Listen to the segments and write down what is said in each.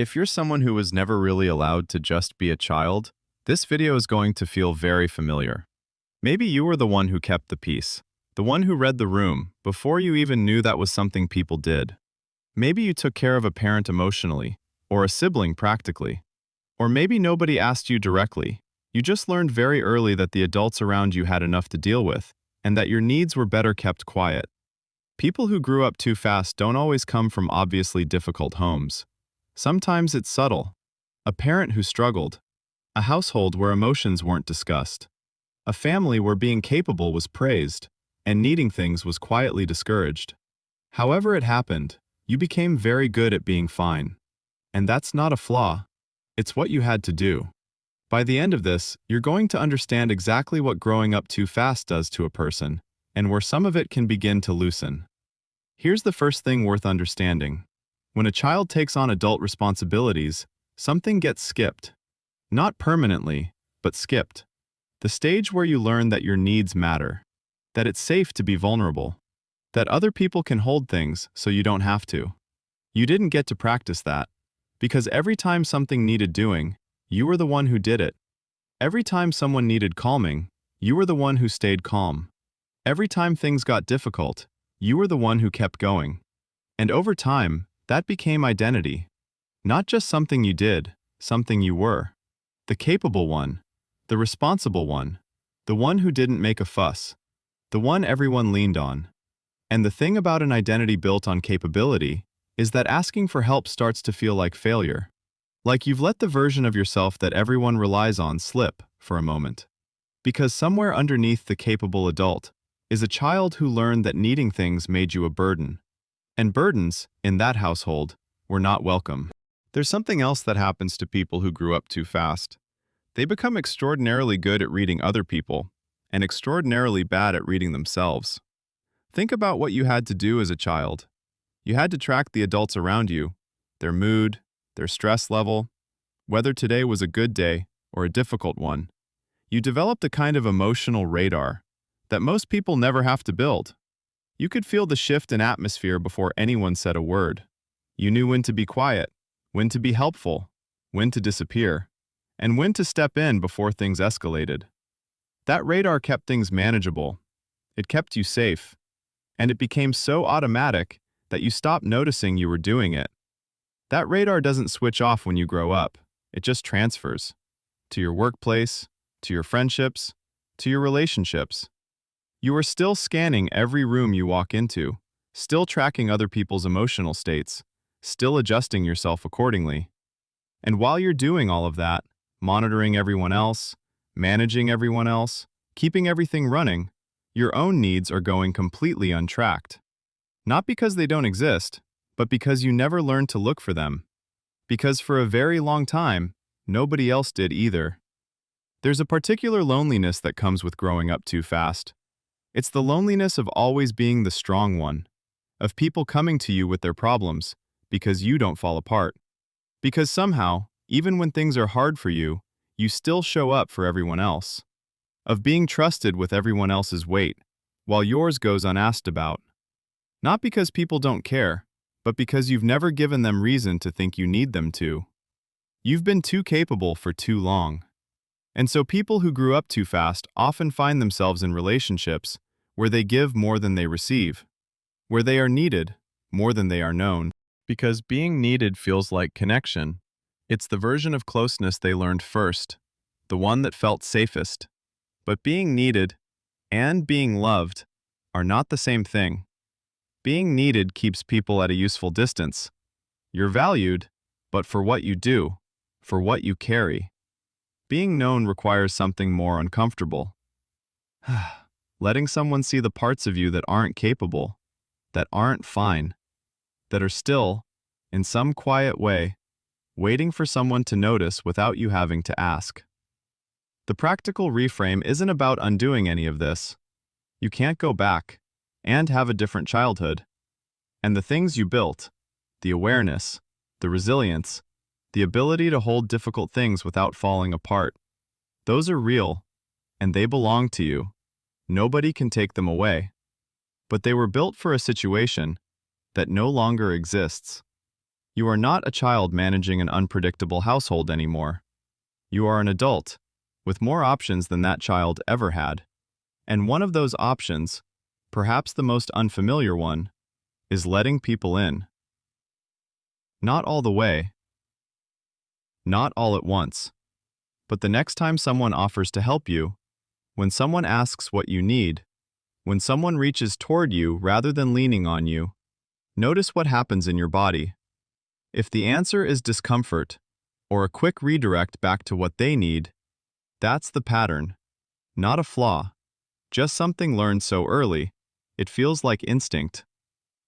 If you're someone who was never really allowed to just be a child, this video is going to feel very familiar. Maybe you were the one who kept the peace, the one who read the room before you even knew that was something people did. Maybe you took care of a parent emotionally, or a sibling practically. Or maybe nobody asked you directly. You just learned very early that the adults around you had enough to deal with, and that your needs were better kept quiet. People who grew up too fast don't always come from obviously difficult homes. Sometimes it's subtle. A parent who struggled. A household where emotions weren't discussed. A family where being capable was praised, and needing things was quietly discouraged. However it happened, you became very good at being fine. And that's not a flaw. It's what you had to do. By the end of this, you're going to understand exactly what growing up too fast does to a person, and where some of it can begin to loosen. Here's the first thing worth understanding. When a child takes on adult responsibilities, something gets skipped. Not permanently, but skipped. The stage where you learn that your needs matter, that it's safe to be vulnerable, that other people can hold things so you don't have to. You didn't get to practice that, because every time something needed doing, you were the one who did it. Every time someone needed calming, you were the one who stayed calm. Every time things got difficult, you were the one who kept going. And over time, that became identity. Not just something you did, something you were. The capable one, the responsible one, the one who didn't make a fuss, the one everyone leaned on. And the thing about an identity built on capability is that asking for help starts to feel like failure. Like you've let the version of yourself that everyone relies on slip for a moment. Because somewhere underneath the capable adult is a child who learned that needing things made you a burden. And burdens, in that household, were not welcome. There's something else that happens to people who grew up too fast. They become extraordinarily good at reading other people, and extraordinarily bad at reading themselves. Think about what you had to do as a child. You had to track the adults around you, their mood, their stress level, whether today was a good day or a difficult one. You developed a kind of emotional radar that most people never have to build. You could feel the shift in atmosphere before anyone said a word. You knew when to be quiet, when to be helpful, when to disappear, and when to step in before things escalated. That radar kept things manageable. It kept you safe. And it became so automatic that you stopped noticing you were doing it. That radar doesn't switch off when you grow up. It just transfers. To your workplace, to your friendships, to your relationships. You are still scanning every room you walk into, still tracking other people's emotional states, still adjusting yourself accordingly. And while you're doing all of that, monitoring everyone else, managing everyone else, keeping everything running, your own needs are going completely untracked. Not because they don't exist, but because you never learned to look for them. Because for a very long time, nobody else did either. There's a particular loneliness that comes with growing up too fast. It's the loneliness of always being the strong one, of people coming to you with their problems, because you don't fall apart. Because somehow, even when things are hard for you, you still show up for everyone else. Of being trusted with everyone else's weight, while yours goes unasked about. Not because people don't care, but because you've never given them reason to think you need them to. You've been too capable for too long. And so people who grew up too fast often find themselves in relationships where they give more than they receive, where they are needed more than they are known. Because being needed feels like connection. It's the version of closeness they learned first, the one that felt safest. But being needed and being loved are not the same thing. Being needed keeps people at a useful distance. You're valued, but for what you do, for what you carry. Being known requires something more uncomfortable. Letting someone see the parts of you that aren't capable, that aren't fine, that are still, in some quiet way, waiting for someone to notice without you having to ask. The practical reframe isn't about undoing any of this. You can't go back and have a different childhood. And the things you built, the awareness, the resilience, the ability to hold difficult things without falling apart, those are real, and they belong to you. Nobody can take them away. But they were built for a situation that no longer exists. You are not a child managing an unpredictable household anymore. You are an adult, with more options than that child ever had. And one of those options, perhaps the most unfamiliar one, is letting people in. Not all the way, not all at once, but the next time someone offers to help you, when someone asks what you need, when someone reaches toward you rather than leaning on you, notice what happens in your body. If the answer is discomfort, or a quick redirect back to what they need, that's the pattern, not a flaw, just something learned so early, it feels like instinct.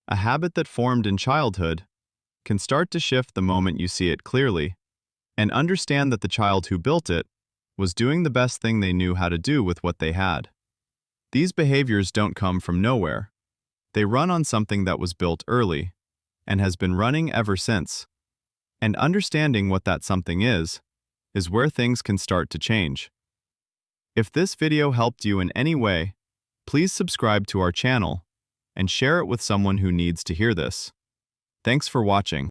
A habit that formed in childhood can start to shift the moment you see it clearly, and understand that the child who built it was doing the best thing they knew how to do with what they had. These behaviors don't come from nowhere. They run on something that was built early, and has been running ever since. And understanding what that something is where things can start to change. If this video helped you in any way, please subscribe to our channel and share it with someone who needs to hear this. Thanks for watching.